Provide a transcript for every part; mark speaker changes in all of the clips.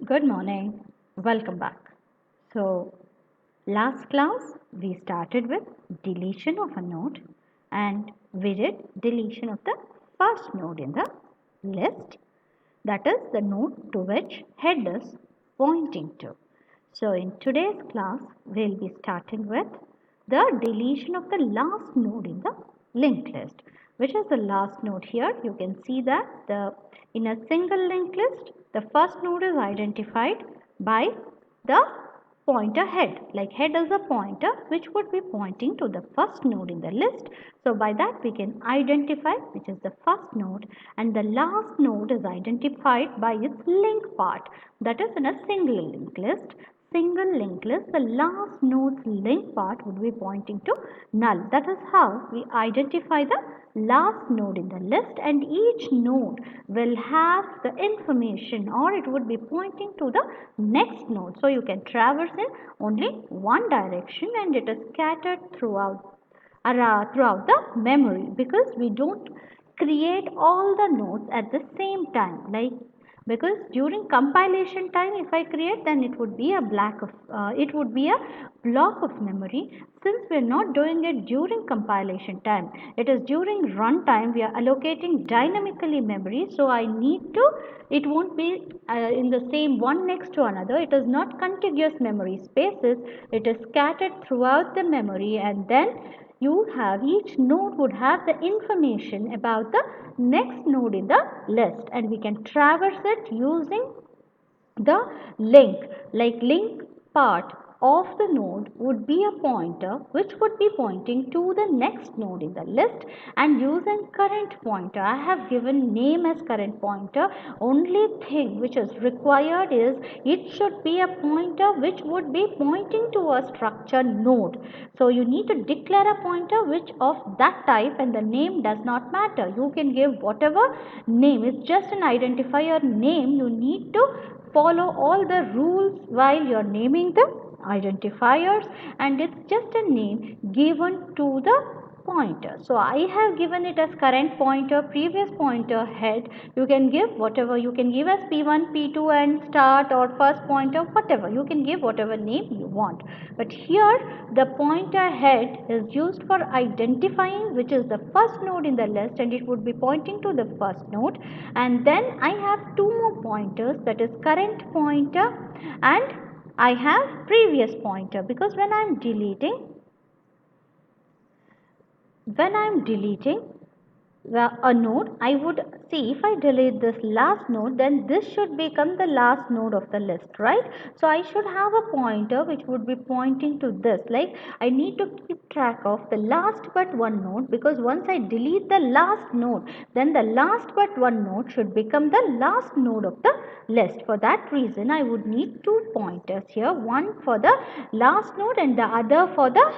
Speaker 1: Good morning. Welcome back. So, last class we started with deletion of a node and we did deletion of the first node in the list, that is the node to which head is pointing to. So, in today's class we will be starting with the deletion of the last node in the linked list. Which is the last node here? You can see that in a single linked list the first node is identified by the pointer head, like head is a pointer which would be pointing to the first node in the list. So by that we can identify which is the first node, and the last node is identified by its link part, that is in a single linked list. The last node's link part would be pointing to null. That is how we identify the last node in the list, and each node will have the information, or it would be pointing to the next node. So you can traverse in only one direction and it is scattered throughout the memory, because we don't create all the nodes at the same time, because during compilation time if I create, then it would be a block of memory. Since we are not doing it during compilation time, it is during runtime we are allocating dynamically memory. So I need to, it won't be in the same one next to another. It is not contiguous memory spaces, it is scattered throughout the memory, and then each node would have the information about the next node in the list, and we can traverse it using the link. Link part of the node would be a pointer which would be pointing to the next node in the list, and using current pointer, I have given name as current pointer. Only thing which is required is it should be a pointer which would be pointing to a structure node. So you need to declare a pointer which of that type, and the name does not matter. You can give whatever name, it's just an identifier name. You need to follow all the rules while you are naming the identifiers, and it's just a name given to the pointer. So I have given it as current pointer, previous pointer, head. You can give whatever, you can give as p1, p2 and start, or first pointer, whatever. You can give whatever name you want. But here the pointer head is used for identifying which is the first node in the list, and it would be pointing to the first node. And then I have two more pointers, that is current pointer and I have previous pointer, because when I am deleting a node, I would see, if I delete this last node, then this should become the last node of the list, right? So I should have a pointer which would be pointing to this. Like, I need to keep track of the last but one node, because once I delete the last node, then the last but one node should become the last node of the list. For that reason, I would need two pointers here, one for the last node and the other for the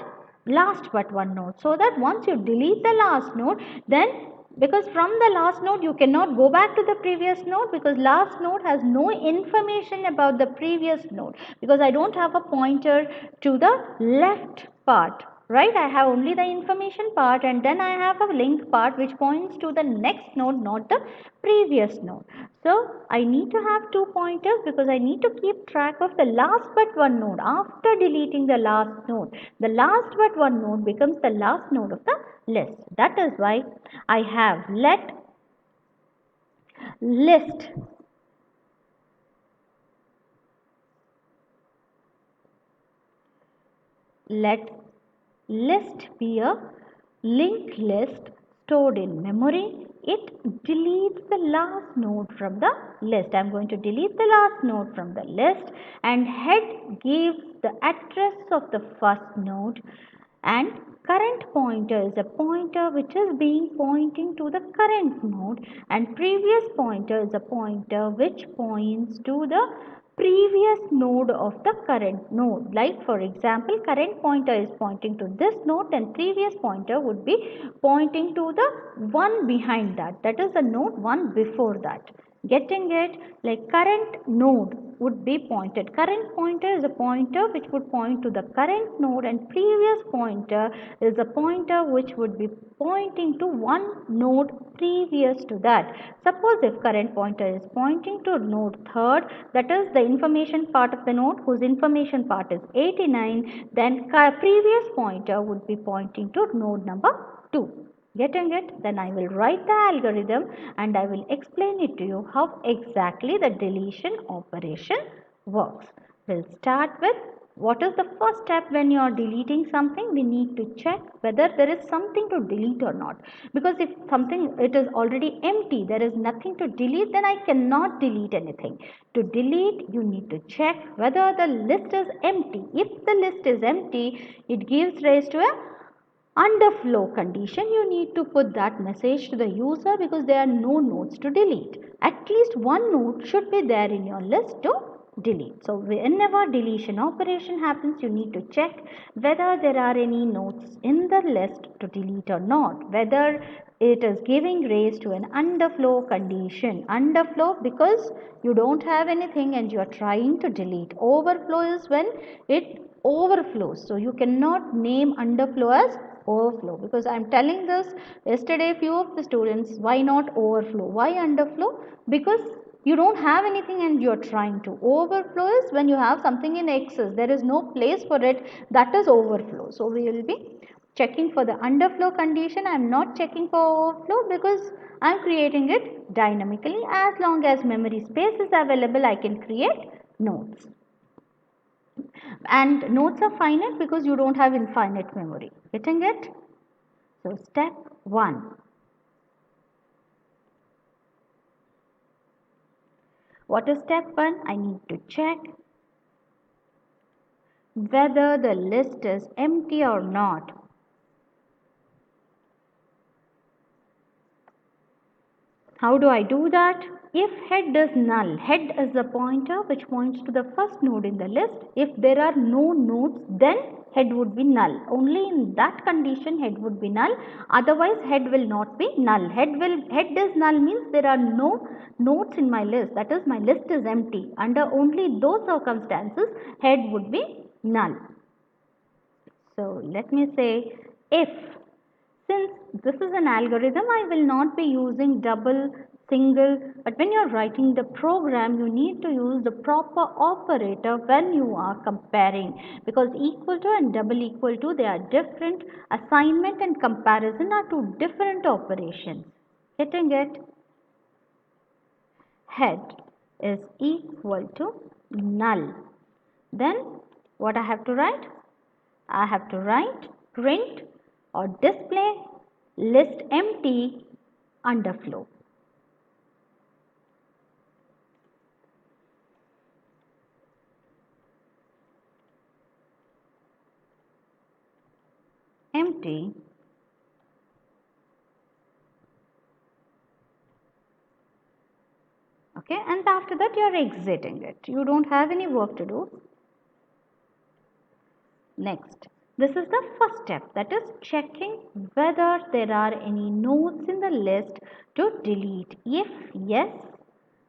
Speaker 1: last but one node, so that once you delete the last node, then, because from the last node you cannot go back to the previous node, because last node has no information about the previous node, because I don't have a pointer to the left part, right? I have only the information part, and then I have a link part which points to the next node, not the previous node. So I need to have two pointers, because I need to keep track of the last but one node. After deleting the last node, the last but one node becomes the last node of the list. That is why I have let list let list be a linked list stored in memory. It deletes the last node from the list. I am going to delete the last node from the list, and head gives the address of the first node, and current pointer is a pointer which is being pointing to the current node, and previous pointer is a pointer which points to the previous node of the current node. Like, for example, current pointer is pointing to this node, and previous pointer would be pointing to the one behind that, that is the node one before that. Getting it? Like current node would be pointed. Current pointer is a pointer which would point to the current node, and previous pointer is a pointer which would be pointing to one node previous to that. Suppose if current pointer is pointing to node third, that is the information part of the node whose information part is 89, then previous pointer would be pointing to node number 2. Getting it? Then I will write the algorithm and I will explain it to you how exactly the deletion operation works. We'll start with what is the first step when you are deleting something. We need to check whether there is something to delete or not. Because if something it is already empty, there is nothing to delete, then I cannot delete anything. To delete, you need to check whether the list is empty. If the list is empty, it gives rise to a underflow condition. You need to put that message to the user because there are no nodes to delete. At least one node should be there in your list to delete. So whenever deletion operation happens, you need to check whether there are any nodes in the list to delete or not, whether it is giving rise to an underflow condition. Underflow because you don't have anything and you are trying to delete. Overflow is when it overflows. So you cannot name underflow as overflow, because I am telling this yesterday few of the students, why not overflow, why underflow? Because you don't have anything and you are trying to. Overflow is when you have something in excess, there is no place for it, that is overflow. So we will be checking for the underflow condition. I am not checking for overflow because I am creating it dynamically. As long as memory space is available, I can create nodes. And nodes are finite because you don't have infinite memory. Getting it? So step 1. What is step 1? I need to check whether the list is empty or not. How do I do that? If head is null, head is a pointer which points to the first node in the list. If there are no nodes, then head would be null. Only in that condition head would be null. Otherwise head will not be null. Head is null means there are no nodes in my list. That is, my list is empty. Under only those circumstances head would be null. So let me say if. Since this is an algorithm, I will not be using double, single, but when you are writing the program, you need to use the proper operator when you are comparing, because equal to and double equal to, they are different. Assignment and comparison are two different operations. Getting it? Head is equal to null. Then what I have to write? I have to write print or display list empty underflow. Empty okay, and after that you are exiting it. You don't have any work to do. Next, this is the first step, that is checking whether there are any nodes in the list to delete. If yes,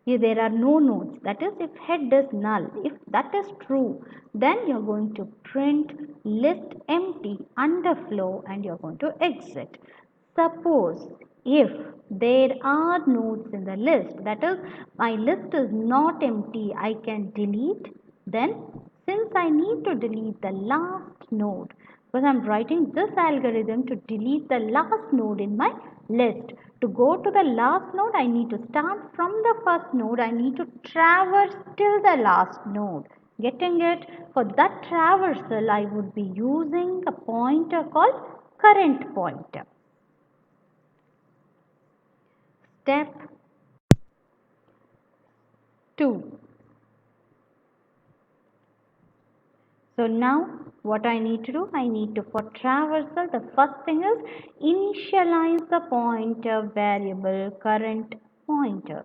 Speaker 1: if there are no nodes, that is if head is null, if that is true, then you are going to print list empty underflow and you are going to exit. Suppose if there are nodes in the list, that is my list is not empty, I can delete, then since I need to delete the last node, because I am writing this algorithm to delete the last node in my list. To go to the last node, I need to start from the first node. I need to traverse till the last node. Getting it? For that traversal, I would be using a pointer called current pointer. Step 2. So now what I need to do? I need to, for traversal, the first thing is initialize the pointer variable current pointer.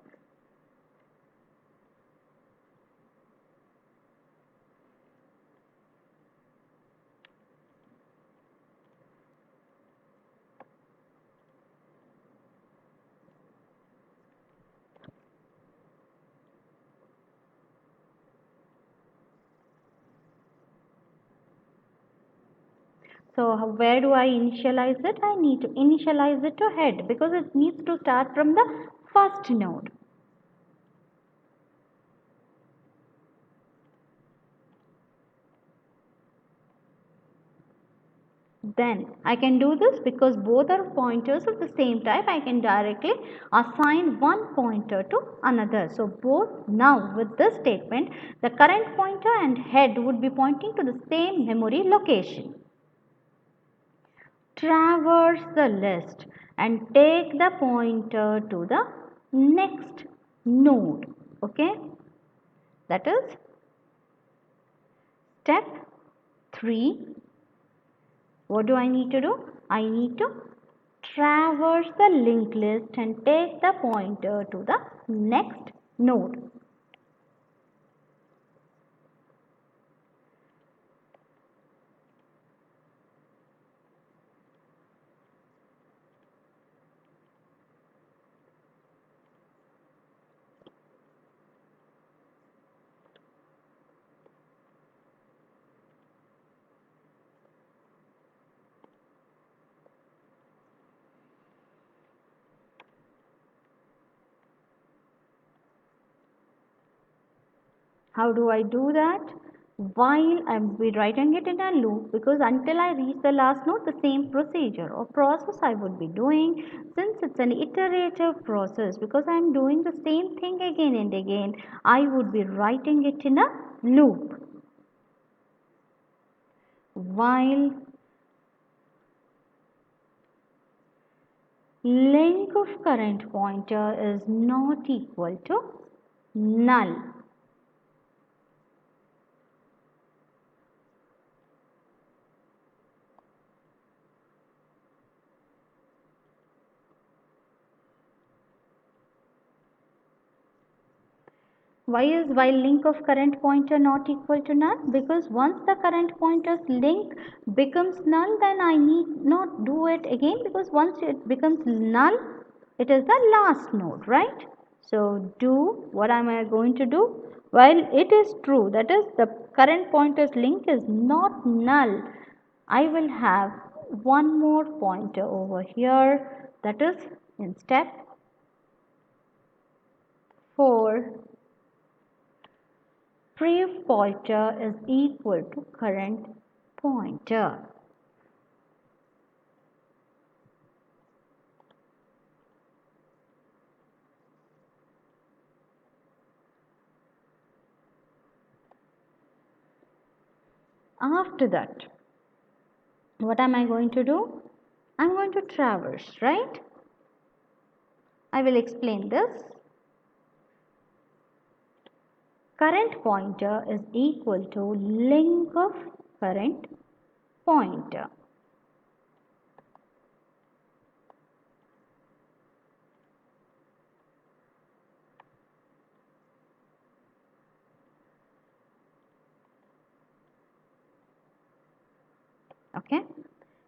Speaker 1: So where do I initialize it? I need to initialize it to head because it needs to start from the first node. Then I can do this because both are pointers of the same type. I can directly assign one pointer to another. So both now with this statement, the current pointer and head would be pointing to the same memory location. Traverse the list and take the pointer to the next node. Okay, that is step 3. What do I need to do? I need to traverse the linked list and take the pointer to the next node. How do I do that? While I'm be writing it in a loop, because until I reach the last node, the same procedure or process I would be doing. Since it's an iterative process, because I'm doing the same thing again and again, I would be writing it in a loop. While length of current pointer is not equal to null. Why is while link of current pointer not equal to null? Because once the current pointer's link becomes null, then I need not do it again, because once it becomes null, it is the last node, right? So do, what am I going to do? While it is true, that is the current pointer's link is not null, I will have one more pointer over here, that is in step 4. Prev pointer is equal to current pointer. After that, what am I going to do? I'm going to traverse, right? I will explain this. Current pointer is equal to length of current pointer. Okay?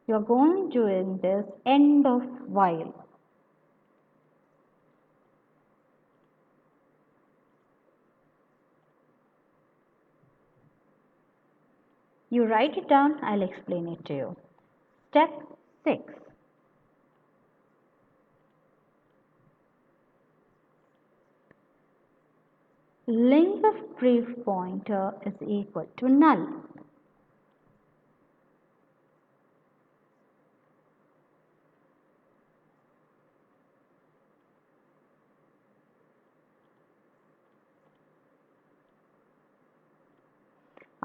Speaker 1: You are going to do this end of while. You write it down, I'll explain it to you. Step 6. Length of prev pointer is equal to null.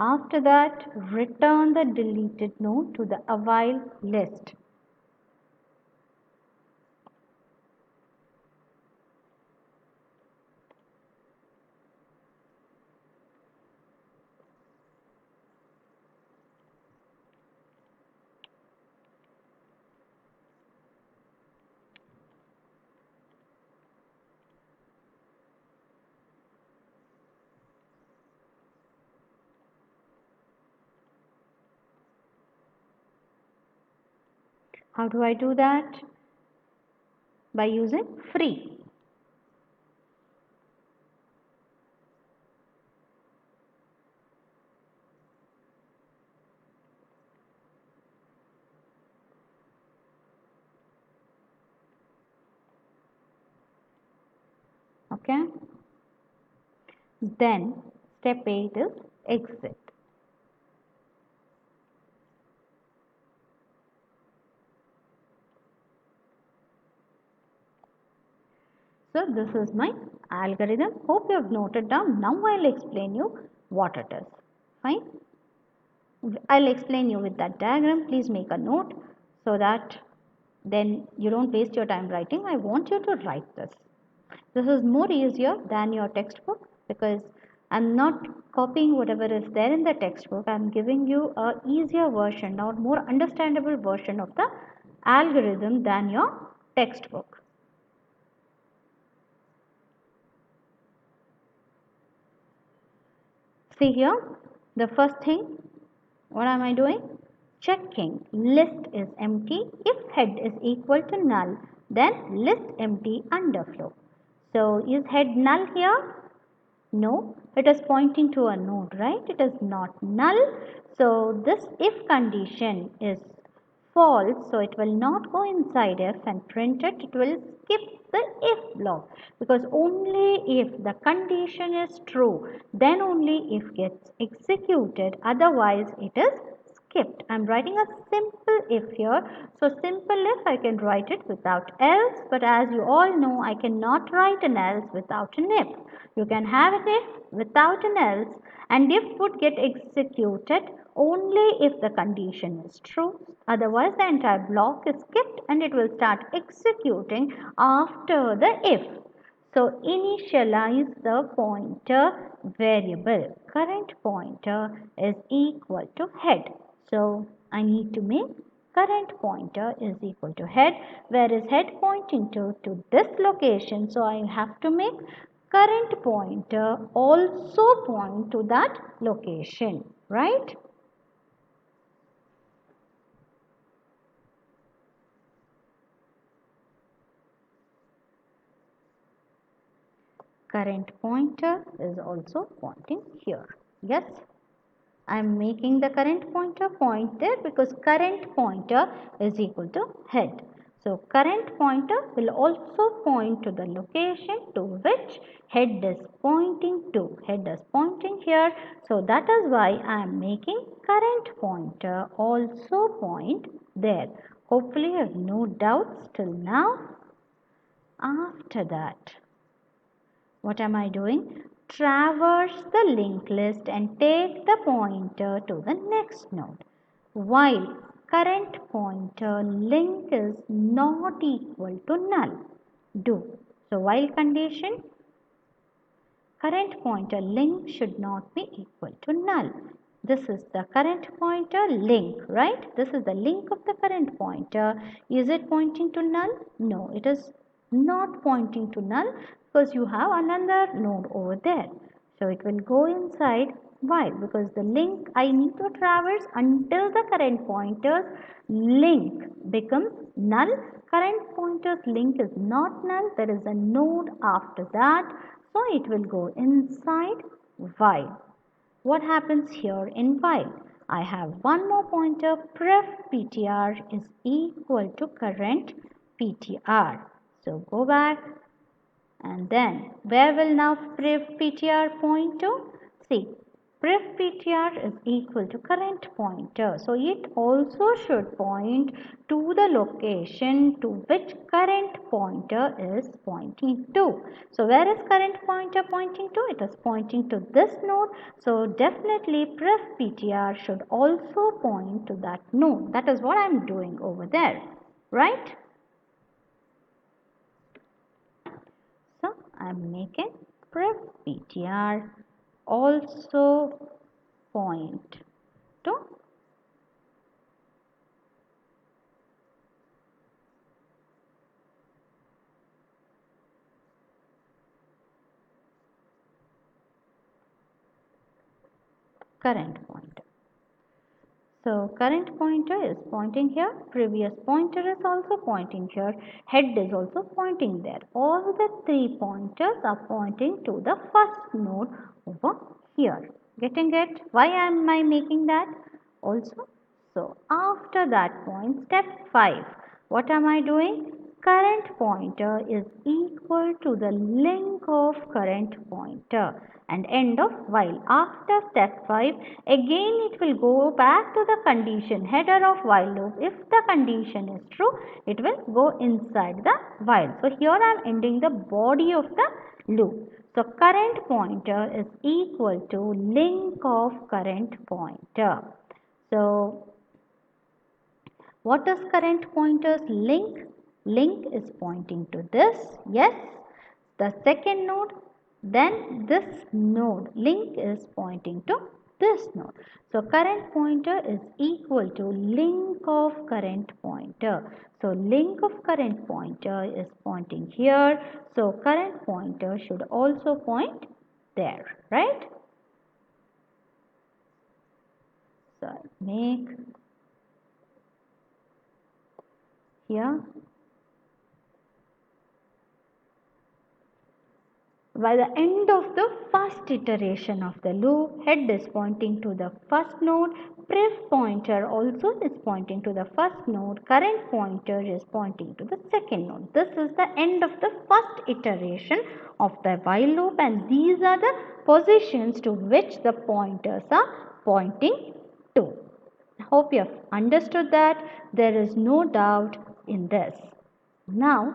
Speaker 1: After that, return the deleted node to the avail list. How do I do that? By using free. Okay. Then step 8 is exit. So this is my algorithm. Hope you have noted down. Now I'll explain you what it is. Fine. I'll explain you with that diagram. Please make a note so that then you don't waste your time writing. I want you to write this. This is more easier than your textbook because I'm not copying whatever is there in the textbook. I'm giving you a easier version or more understandable version of the algorithm than your textbook. See here, the first thing, what am I doing? Checking list is empty. If head is equal to null, then list empty underflow. So is head null here? No, it is pointing to a node, right? It is not null. So this if condition is false, so it will not go inside if and print it. It will skip the if block because only if the condition is true, then only if gets executed. Otherwise, it is skipped. I'm writing a simple if here. So simple if I can write it without else, but as you all know, I cannot write an else without an if. You can have an if without an else, and if would get executed only if the condition is true. Otherwise, the entire block is skipped and it will start executing after the if. So initialize the pointer variable. Current pointer is equal to head. So I need to make current pointer is equal to head. Where is head pointing to? To this location. So I have to make current pointer also point to that location, right? Current pointer is also pointing here. Yes, I am making the current pointer point there because current pointer is equal to head. So current pointer will also point to the location to which head is pointing to. Head is pointing here. So that is why I am making current pointer also point there. Hopefully you have no doubts till now. After that, what am I doing? Traverse the linked list and take the pointer to the next node. While current pointer link is not equal to null. Do. So while condition current pointer link should not be equal to null. This is the current pointer link, right? This is the link of the current pointer. Is it pointing to null? No, it is not pointing to null because you have another node over there. So it will go inside. Why? Because the link I need to traverse until the current pointer's link becomes null. Current pointer's link is not null. There is a node after that. So it will go inside while. What happens here in while? I have one more pointer, pref ptr is equal to current ptr. So go back and then where will now pref ptr point to? See, pref ptr is equal to current pointer. So it also should point to the location to which current pointer is pointing to. So where is current pointer pointing to? It is pointing to this node. So definitely pref ptr should also point to that node. That is what I am doing over there, right? So I am making pref ptr also point to current pointer. So current pointer is pointing here, previous pointer is also pointing here, head is also pointing there. All the three pointers are pointing to the first node over here. Getting it? Why am I making that? Also, so after that point, step 5, what am I doing? current pointer is equal to the link of current pointer, and end of while. After step 5, again it will go back to the condition header of while loop. If the condition is true, it will go inside the while. So here I am ending the body of the loop. So current pointer is equal to link of current pointer. So what is current pointer's link? Link is pointing to this, yes, the second node, then this node. Link is pointing to this node. So current pointer is equal to link of current pointer. So link of current pointer is pointing here. So current pointer should also point there, right? So make here. By the end of the first iteration of the loop, head is pointing to the first node, pref pointer also is pointing to the first node, current pointer is pointing to the second node. This is the end of the first iteration of the while loop, and these are the positions to which the pointers are pointing to. I hope you have understood that. There is no doubt in this. Now,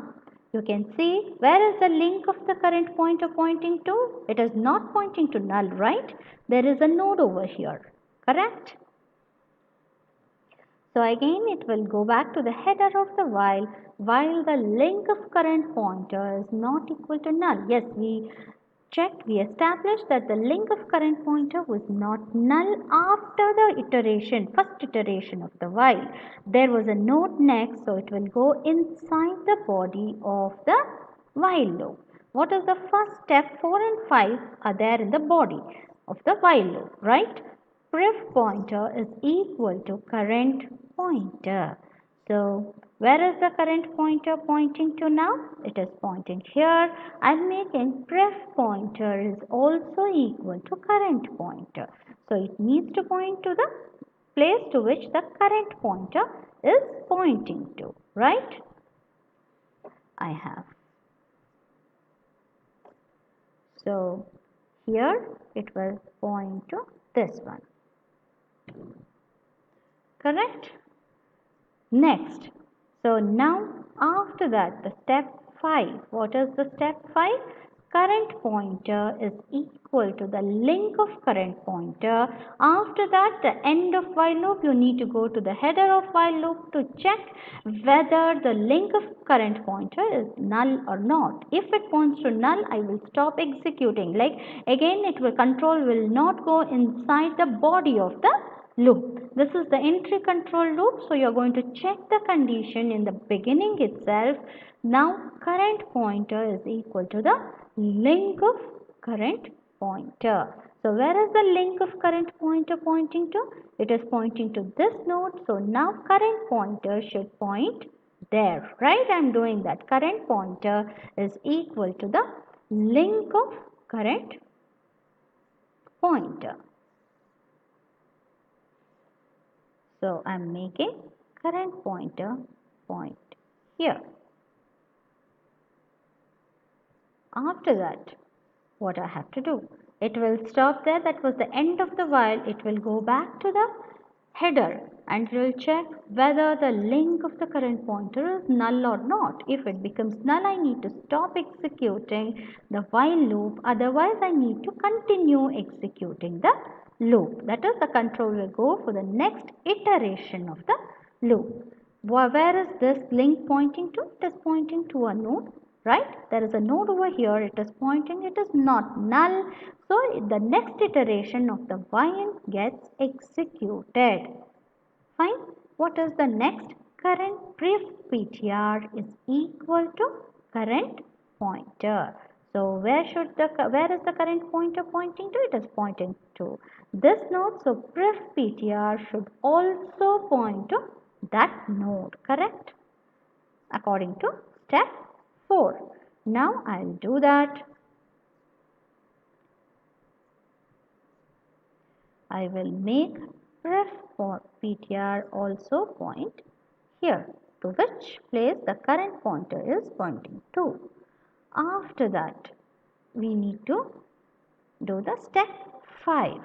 Speaker 1: you can see where is the link of the current pointer pointing to? It is not pointing to null, right? There is a node over here, correct? So again it will go back to the header of the while the link of current pointer is not equal to null. Yes, we established that the link of current pointer was not null after the first iteration of the while. There was a node next, so it will go inside the body of the while loop. What is the first step? 4 and 5 are there in the body of the while loop, right? Ref pointer is equal to current pointer. So where is the current pointer pointing to now? It is pointing here. I'm making ref pointer is also equal to current pointer. So it needs to point to the place to which the current pointer is pointing to, right? I have. So here it will point to this one. Correct? Next. So now after that the step 5. What is the step 5? Current pointer is equal to the link of current pointer. After that, the end of while loop, you need to go to the header of while loop to check whether the link of current pointer is null or not. If it points to null, I will stop executing. Like again, control will not go inside the body of the loop. This is the entry control loop. So you are going to check the condition in the beginning itself. Now current pointer is equal to the link of current pointer. So where is the link of current pointer pointing to? It is pointing to this node. So now current pointer should point there, right? I am doing that. Current pointer is equal to the link of current pointer. So I am making current pointer point here. After that, what I have to do? It will stop there. That was the end of the while. It will go back to the header and it will check whether the link of the current pointer is null or not. If it becomes null, I need to stop executing the while loop. Otherwise, I need to continue executing the loop. That is, the control will go for the next iteration of the loop. Where is this link pointing to? It is pointing to a node, right? There is a node over here. It is pointing. It is not null. So the next iteration of the while gets executed. Fine. What is the next? Current brief PTR is equal to current pointer. So where is the current pointer pointing to? It is pointing to this node. So brief PTR should also point to that node. Correct? According to step 4. Now I'll do that. I will make ref for PTR also point here. to which place the current pointer is pointing to. After that, we need to do the step 5.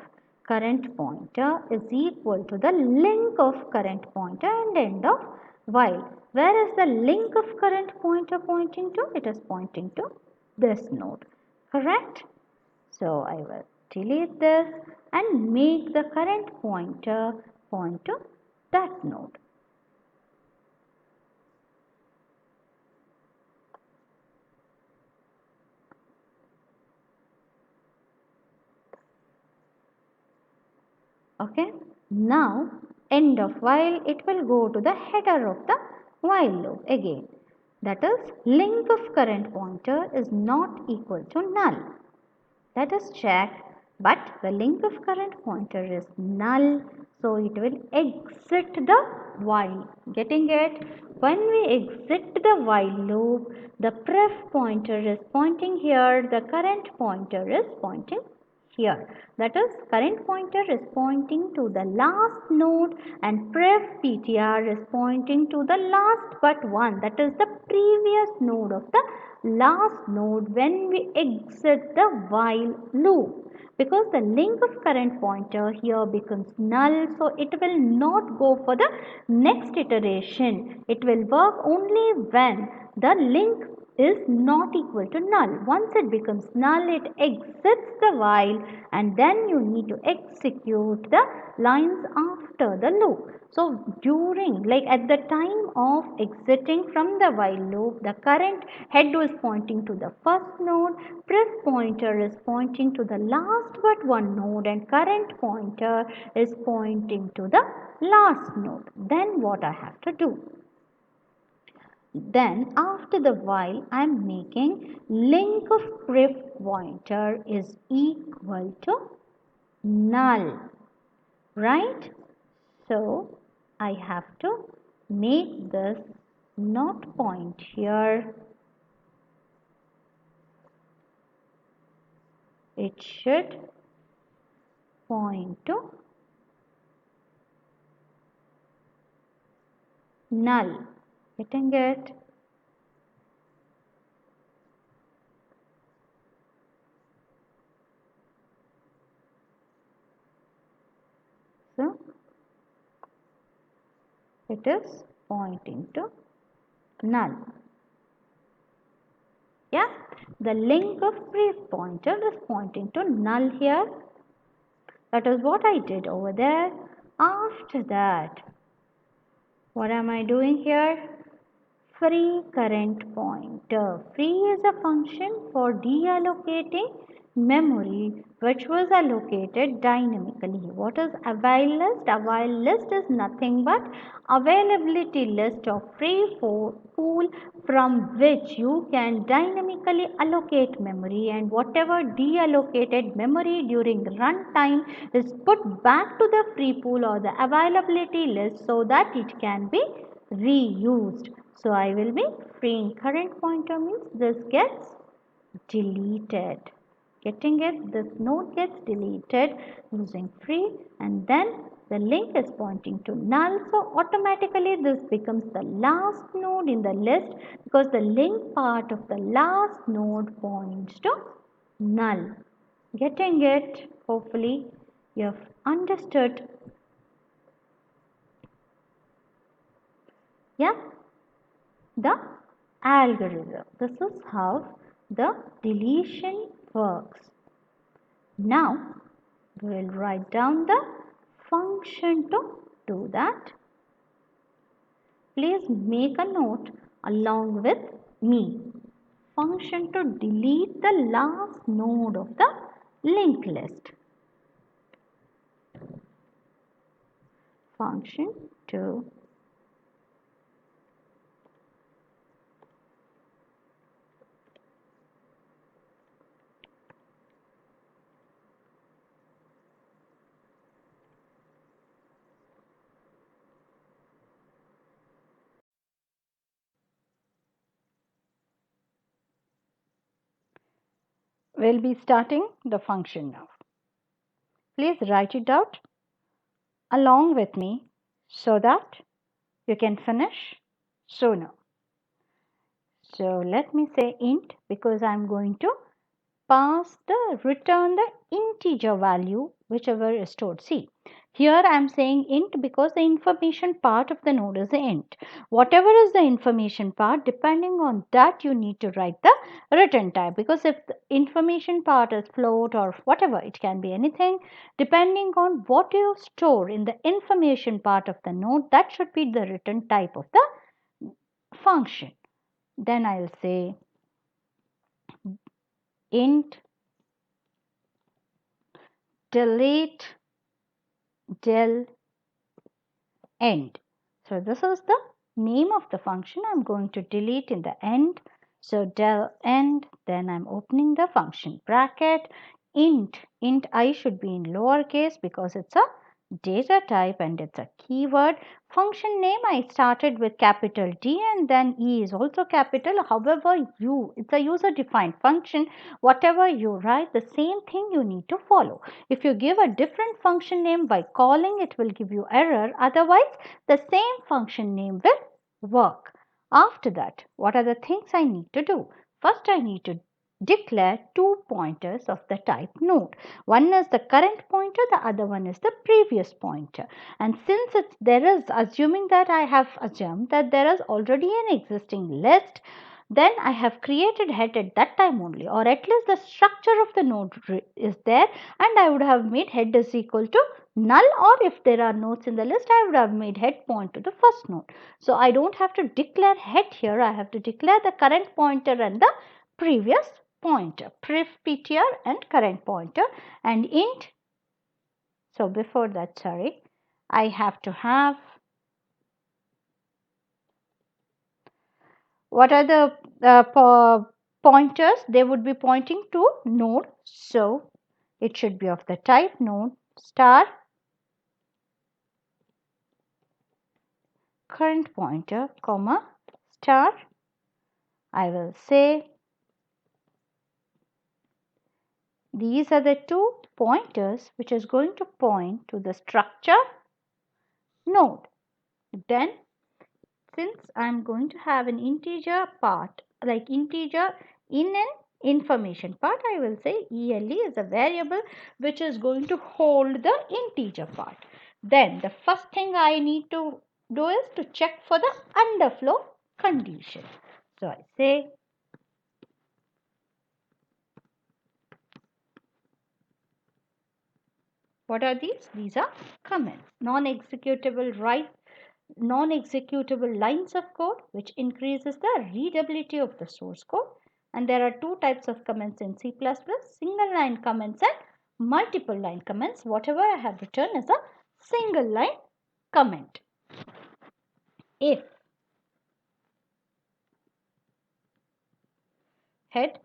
Speaker 1: Current pointer is equal to the link of current pointer and end of while. Where is the link of current pointer pointing to? It is pointing to this node. Correct? So I will delete this and make the current pointer point to that node. Okay. Now end of while, it will go to the header of the while loop again. That is, link of current pointer is not equal to null. Let us check, but the link of current pointer is null, so it will exit the while. Getting it? When we exit the while loop, the pref pointer is pointing here, the current pointer is pointing here. That is, current pointer is pointing to the last node and pref ptr is pointing to the last but one, that is the previous node of the last node when we exit the while loop. Because the link of current pointer here becomes null, so it will not go for the next iteration. It will work only when the link is not equal to null. Once it becomes null, it exits the while and then you need to execute the lines after the loop. So during, like at the time of exiting from the while loop, the current head is pointing to the first node, pref pointer is pointing to the last but one node and current pointer is pointing to the last node. Then what I have to do? Then after the while, I am making link of pref pointer is equal to null, right? So I have to make this not point here. It should point to null. Getting it? So it is pointing to null. Yeah, the link of pref pointer is pointing to null here. That is what I did over there. After that, what am I doing here? Free current pointer. Free is a function for deallocating memory which was allocated dynamically. What is avail list? Avail list is nothing but availability list of free pool from which you can dynamically allocate memory, and whatever deallocated memory during the runtime is put back to the free pool or the availability list so that it can be reused. So I will be freeing current pointer means this gets deleted. Getting it? This node gets deleted using free and then the link is pointing to null. So automatically this becomes the last node in the list because the link part of the last node points to null. Getting it? Hopefully you have understood. Yeah? The algorithm. This is how the deletion works. Now we will write down the function to do that. Please make a note along with me. Function to delete the last node of the linked list. Function to we'll be starting the function now. Please write it out along with me so that you can finish sooner. So let me say int because I'm going to return the integer value whichever is stored. See, here I am saying int because the information part of the node is the int. Whatever is the information part, depending on that you need to write the return type, because if the information part is float or whatever, it can be anything, depending on what you store in the information part of the node, that should be the return type of the function. Then I'll say int delete del end. So this is the name of the function I'm going to delete in the end. So del end, then I'm opening the function bracket. Int I should be in lowercase because it's a data type and it's a keyword. Function name I started with capital D and then E is also capital. However, it's a user defined function. Whatever you write, the same thing you need to follow. If you give a different function name by calling, it will give you error. Otherwise, the same function name will work. After that, what are the things I need to do? First, I need to declare two pointers of the type node. One is the current pointer, the other one is the previous pointer. And since there is, assuming that I have assumed that there is already an existing list, then I have created head at that time only, or at least the structure of the node is there, and I would have made head is equal to null, or if there are nodes in the list, I would have made head point to the first node. So I don't have to declare head here, I have to declare the current pointer and the previous pointer, pref ptr and current pointer, and int. So before that, sorry, I have to have what are the pointers? They would be pointing to node, so it should be of the type node star current pointer comma star. I will say these are the two pointers which is going to point to the structure node. Then since I am going to have an integer part, like integer in an information part, I will say ELE is a variable which is going to hold the integer part. Then the first thing I need to do is to check for the underflow condition. So I say what are these? These are comments, non-executable lines of code which increases the readability of the source code. And there are two types of comments in C++, single line comments and multiple line comments. Whatever I have written is a single line comment. If head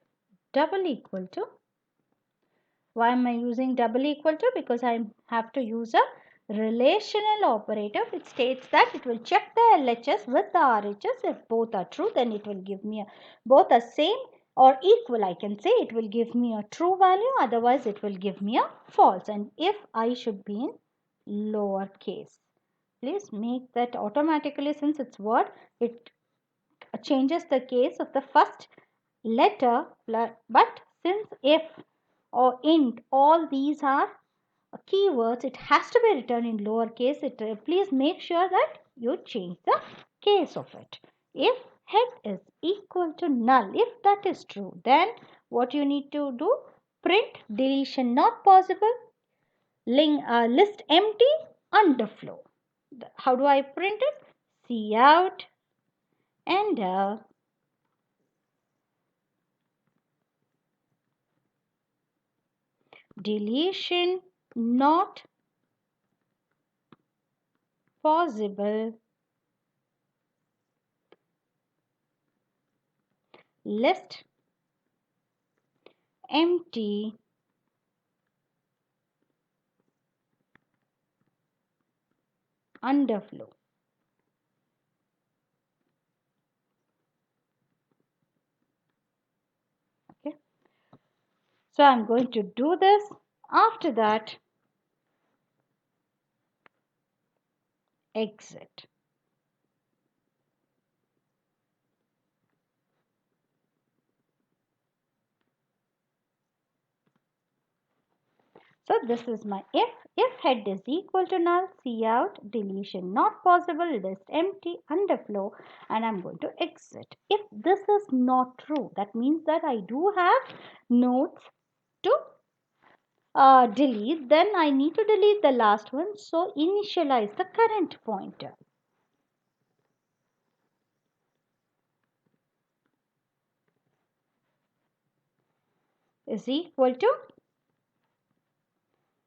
Speaker 1: double equal to, why am I using double equal to? Because I have to use a relational operator which states that it will check the LHS with the RHS. If both are true, then it will give me both are same or equal. I can say it will give me a true value, otherwise it will give me a false. And if I should be in lower case, please make that automatically, since it's word, it changes the case of the first letter. But since if or int, all these are keywords, it has to be written in lowercase. Please make sure that you change the case of it. If head is equal to null, if that is true, then what you need to do, print deletion not possible, list empty, underflow. How do I print it? Cout and deletion not possible, list empty, underflow. Okay, so I'm going to do this. After that, exit. So this is my if. If head is equal to null, see out, deletion not possible, list empty, underflow, and I'm going to exit. If this is not true, that means that I do have nodes to delete, then I need to delete the last one. So initialize the current pointer is equal to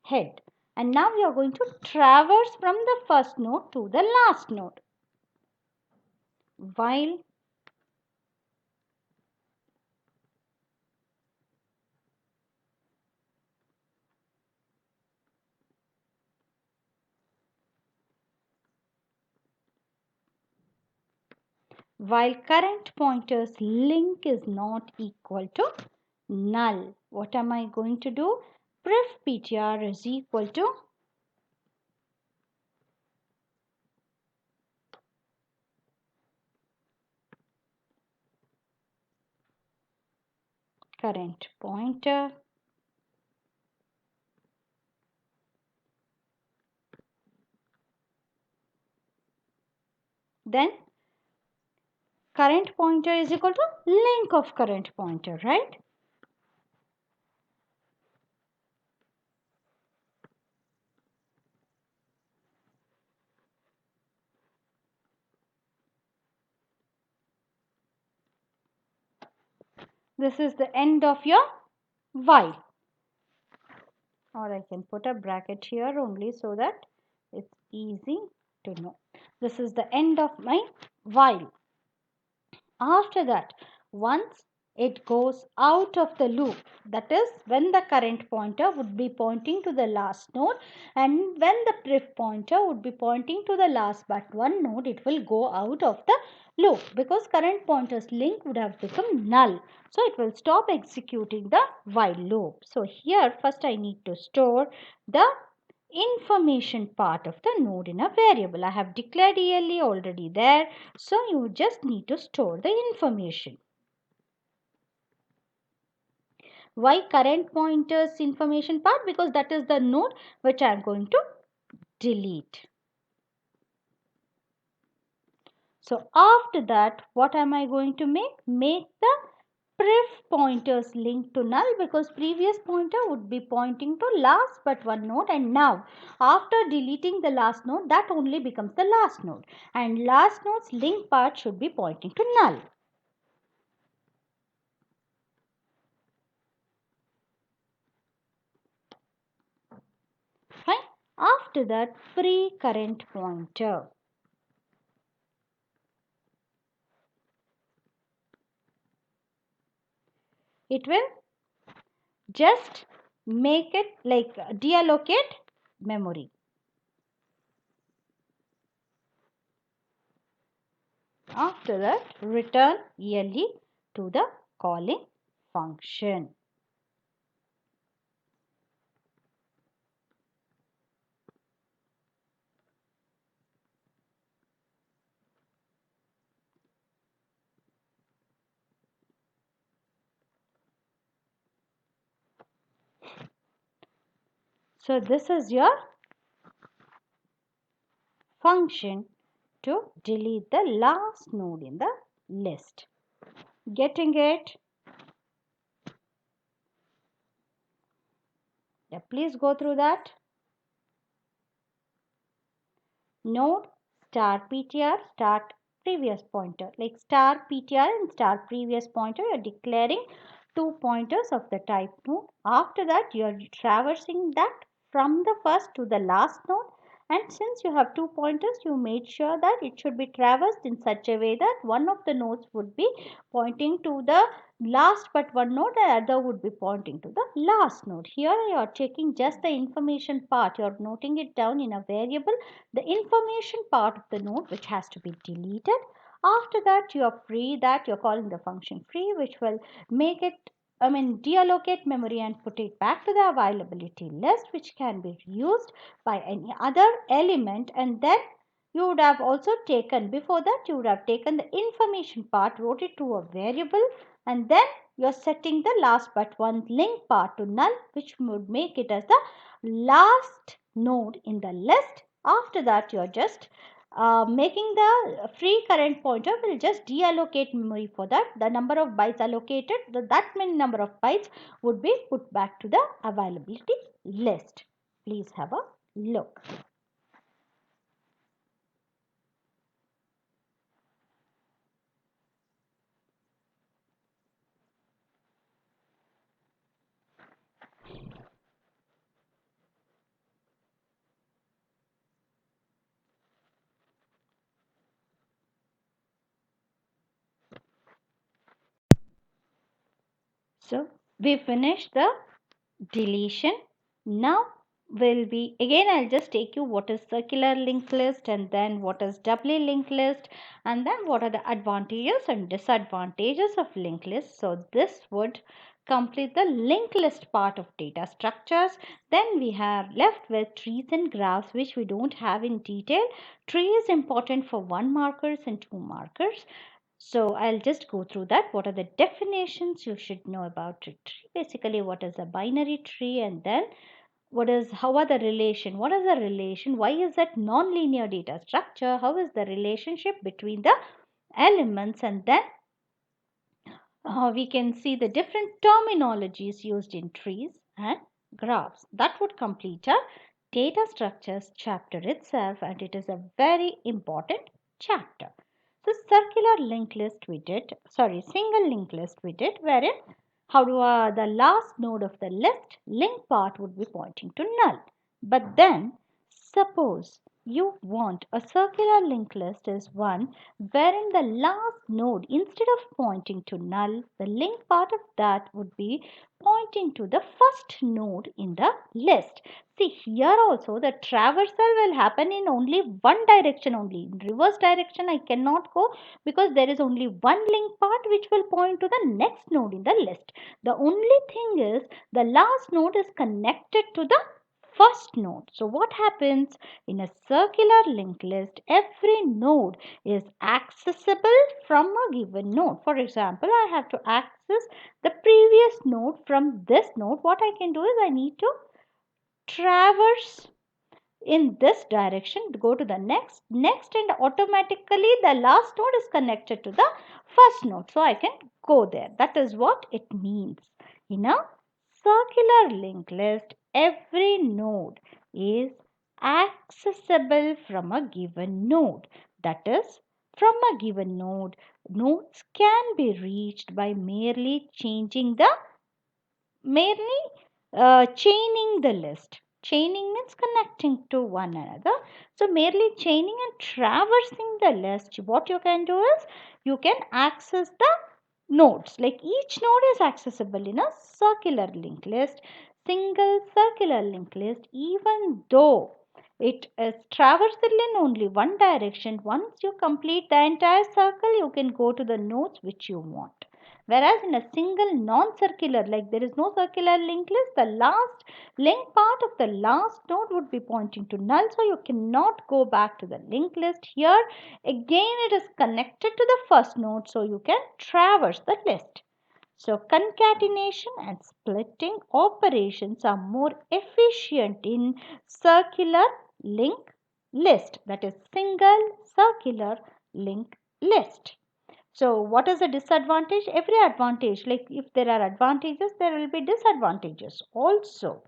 Speaker 1: head. And now we are going to traverse from the first node to the last node. While current pointer's link is not equal to null. What am I going to do? Pref ptr is equal to current pointer then current pointer is equal to link of current pointer, right? This is the end of your while, or I can put a bracket here only so that it's easy to know. This is the end of my while. After that, once it goes out of the loop, that is when the current pointer would be pointing to the last node, and when the pref pointer would be pointing to the last but one node, it will go out of the loop because current pointer's link would have become null. So it will stop executing the while loop. So here first I need to store the information part of the node in a variable. I have declared ELE already there. So you just need to store the information. Why current pointers information part? Because that is the node which I am going to delete. So after that, what am I going to make? Make the pref pointers link to null because previous pointer would be pointing to last but one node, and now after deleting the last node, that only becomes the last node, and last node's link part should be pointing to null. Fine. After that, free current pointer. It will just make it like deallocate memory. After that, return ELE to the calling function. So this is your function to delete the last node in the list. Getting it? Yeah, please go through that. Node star ptr start previous pointer, like star ptr and star previous pointer. You are declaring two pointers of the type node. After that, you are traversing that from the first to the last node, and since you have two pointers, you made sure that it should be traversed in such a way that one of the nodes would be pointing to the last but one node, the other would be pointing to the last node. Here you are taking just the information part, you are noting it down in a variable, the information part of the node which has to be deleted. After that, you are free, that you're calling the function free, which will make it, deallocate memory and put it back to the availability list, which can be used by any other element. And then you would have also taken, before that, you would have taken the information part, wrote it to a variable, and then you're setting the last but one link part to null, which would make it as the last node in the list. After that, you're just making the free current pointer will just deallocate memory for that. The number of bytes allocated, that many number of bytes would be put back to the availability list. Please have a look. So we finished the deletion. Now will be again, I'll just take you what is circular linked list and then what is doubly linked list and then what are the advantages and disadvantages of linked list. So this would complete the linked list part of data structures. Then we have left with trees and graphs, which we don't have in detail. Tree is important for one markers and two markers. So I'll just go through that. What are the definitions you should know about a tree? Basically, what is a binary tree, and then how are the relation? What is the relation? Why is that non-linear data structure? How is the relationship between the elements? And then we can see the different terminologies used in trees and graphs. That would complete our data structures chapter itself, and it is a very important chapter. So circular linked list we did, single linked list we did, wherein how do the last node of the list link part would be pointing to null. But then suppose you want a circular linked list is one wherein the last node, instead of pointing to null, the link part of that would be pointing to the first node in the list. See, here also the traversal will happen in only one direction only. In reverse direction I cannot go because there is only one link part which will point to the next node in the list. The only thing is the last node is connected to the first node. So what happens in a circular linked list? Every node is accessible from a given node. For example, I have to access the previous node from this node. What I can do is I need to traverse in this direction to go to the next and automatically the last node is connected to the first node, so I can go there. That is what it means. In a circular linked list, every node is accessible from a given node. That is, from a given node, nodes can be reached by merely chaining the list. Chaining means connecting to one another. So merely chaining and traversing the list, what you can do is you can access the nodes. Like each node is accessible in a circular linked list. Single circular linked list, even though it is traversal in only one direction, once you complete the entire circle, you can go to the nodes which you want. Whereas in a single non-circular, like there is no circular linked list, the last link part of the last node would be pointing to null, so you cannot go back to the linked list. Here again it is connected to the first node, so you can traverse the list. So concatenation and splitting operations are more efficient in circular link list, that is single circular link list. So what is the disadvantage? Every advantage, like if there are advantages, there will be disadvantages also.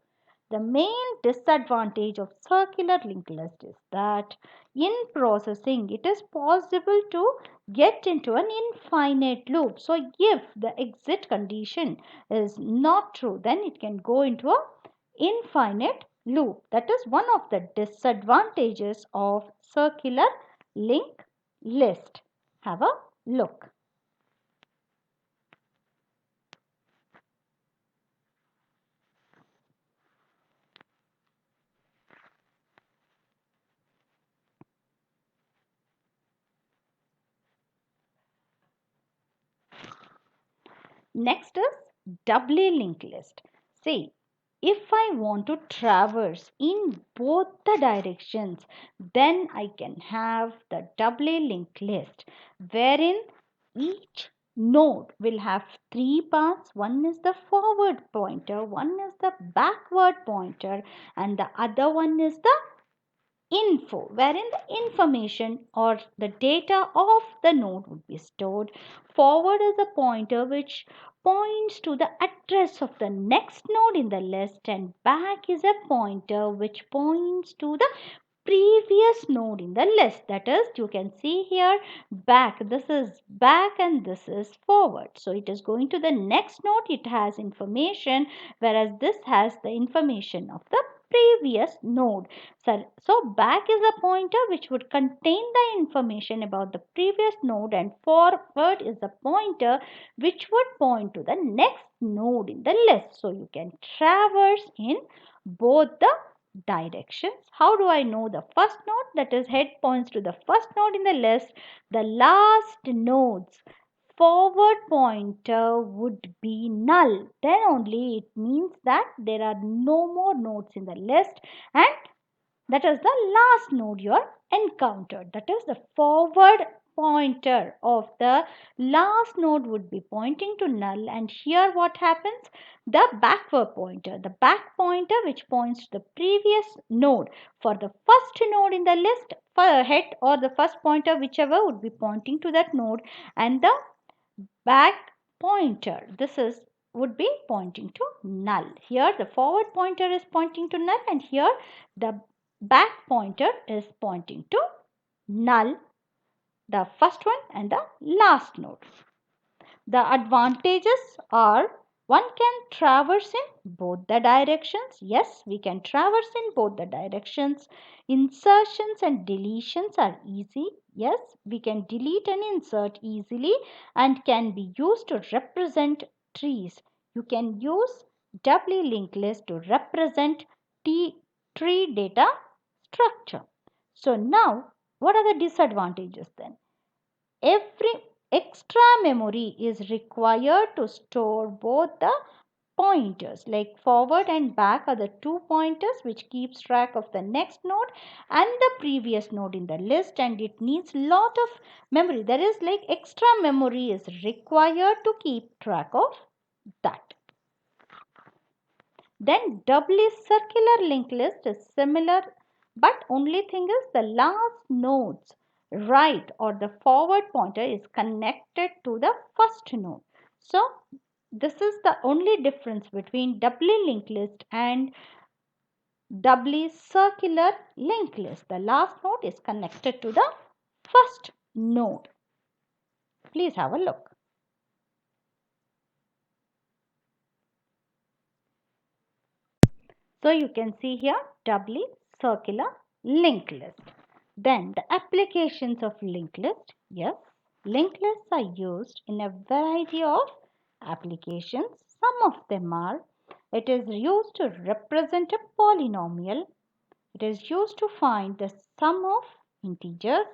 Speaker 1: The main disadvantage of circular linked list is that in processing, it is possible to get into an infinite loop. So if the exit condition is not true, then it can go into a infinite loop. That is one of the disadvantages of circular linked list. Have a look. Next is doubly linked list. See, if I want to traverse in both the directions, then I can have the doubly linked list wherein each node will have three parts. One is the forward pointer, one is the backward pointer, and the other one is the info, wherein the information or the data of the node would be stored. Forward is a pointer which points to the address of the next node in the list, and back is a pointer which points to the previous node in the list. That is, you can see here back, this is back and this is forward. So it is going to the next node, it has information, whereas this has the information of the previous node. So back is a pointer which would contain the information about the previous node, and forward is a pointer which would point to the next node in the list. So you can traverse in both the directions. How do I know the first node? That is, head points to the first node in the list. The last node's forward pointer would be null. Then only it means that there are no more nodes in the list, and that is the last node you are encountered. That is, the forward pointer of the last node would be pointing to null, and here what happens? The backward pointer, the back pointer which points to the previous node. For the first node in the list, for head or the first pointer, whichever, would be pointing to that node, and the back pointer, this is would be pointing to null. Here the forward pointer is pointing to null, and here the back pointer is pointing to null, the first one and the last node. The advantages are, one can traverse in both the directions. Yes, we can traverse in both the directions. Insertions and deletions are easy. Yes, we can delete and insert easily and can be used to represent trees. You can use doubly linked list to represent tree data structure. So now, what are the disadvantages then? Every extra memory is required to store both the pointers, like forward and back are the two pointers which keeps track of the next node and the previous node in the list, and it needs lot of memory. There is like extra memory is required to keep track of that. Then doubly circular linked list is similar, but only thing is the last node's right or the forward pointer is connected to the first node. So this is the only difference between doubly linked list and doubly circular linked list. The last node is connected to the first node. Please have a look. So you can see here doubly circular linked list. Then the applications of linked list. Yes, linked lists are used in a variety of applications. Some of them are, it is used to represent a polynomial. It is used to find the sum of integers,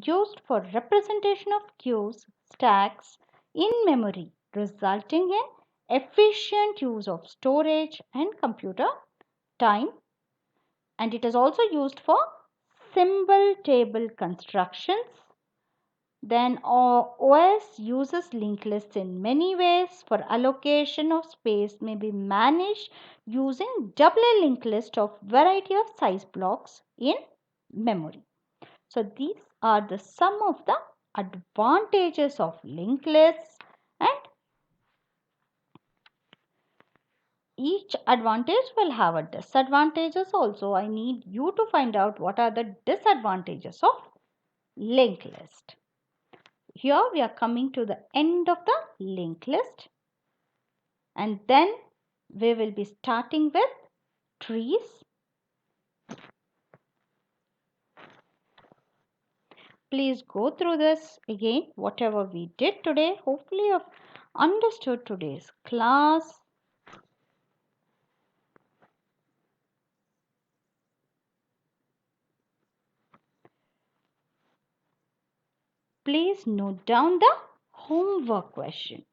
Speaker 1: used for representation of queues, stacks in memory, resulting in efficient use of storage and computer time. And it is also used for symbol table constructions. Then OS uses linked lists in many ways. For allocation of space may be managed using doubly linked list of variety of size blocks in memory. So these are the some of the advantages of linked lists, and each advantage will have a disadvantages also. I need you to find out what are the disadvantages of linked list. Here we are coming to the end of the linked list, and then we will be starting with trees. Please go through this again, whatever we did today. Hopefully you have understood today's class. Please note down the homework question.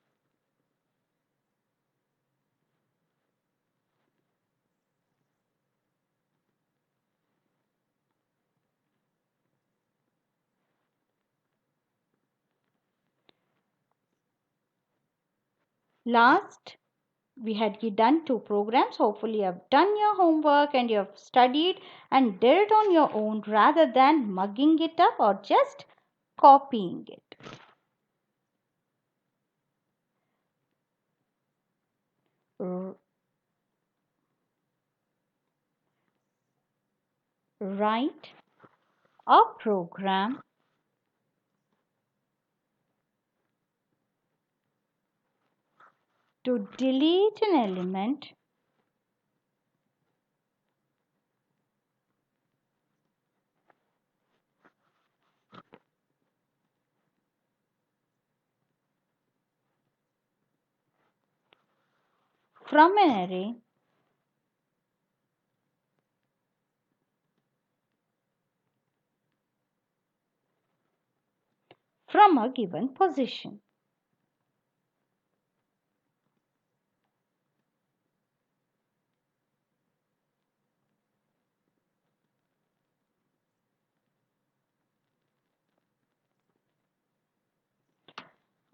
Speaker 1: Last, we had done two programs. Hopefully you have done your homework and you have studied and did it on your own rather than mugging it up or just copying it. Write a program to delete an element from an array from a given position.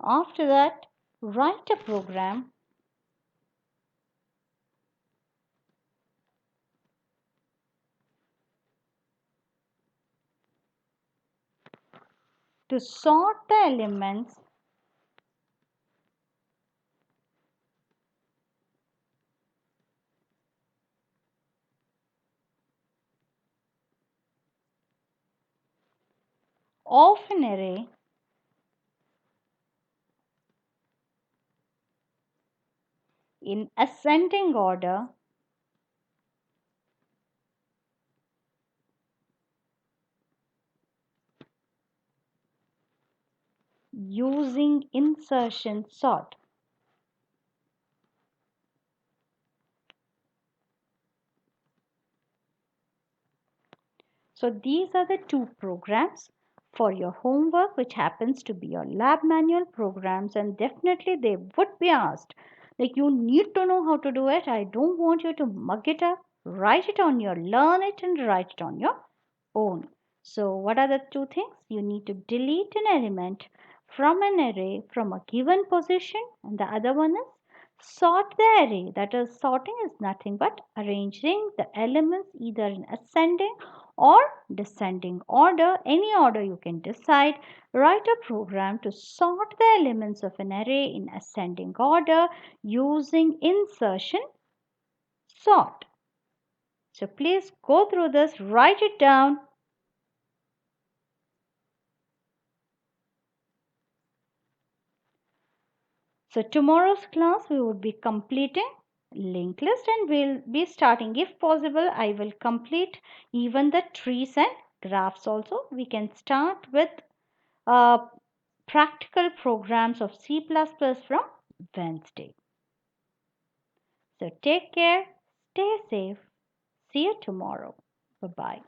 Speaker 1: After that, write a program to sort the elements of an array in ascending order using insertion sort. So these are the two programs for your homework, which happens to be your lab manual programs, and definitely they would be asked. Like, you need to know how to do it. I don't want you to mug it up. Write it on your, learn it and write it on your own. So what are the two things? You need to delete an element from an array from a given position, and the other one is sort the array. That is, sorting is nothing but arranging the elements either in ascending or descending order, any order you can decide. Write a program to sort the elements of an array in ascending order using insertion sort. So please go through this, write it down. So tomorrow's class we would be completing linked list, and we'll be starting, if possible I will complete even the trees and graphs also. We can start with practical programs of C++ from Wednesday. So take care, stay safe, see you tomorrow. Bye bye.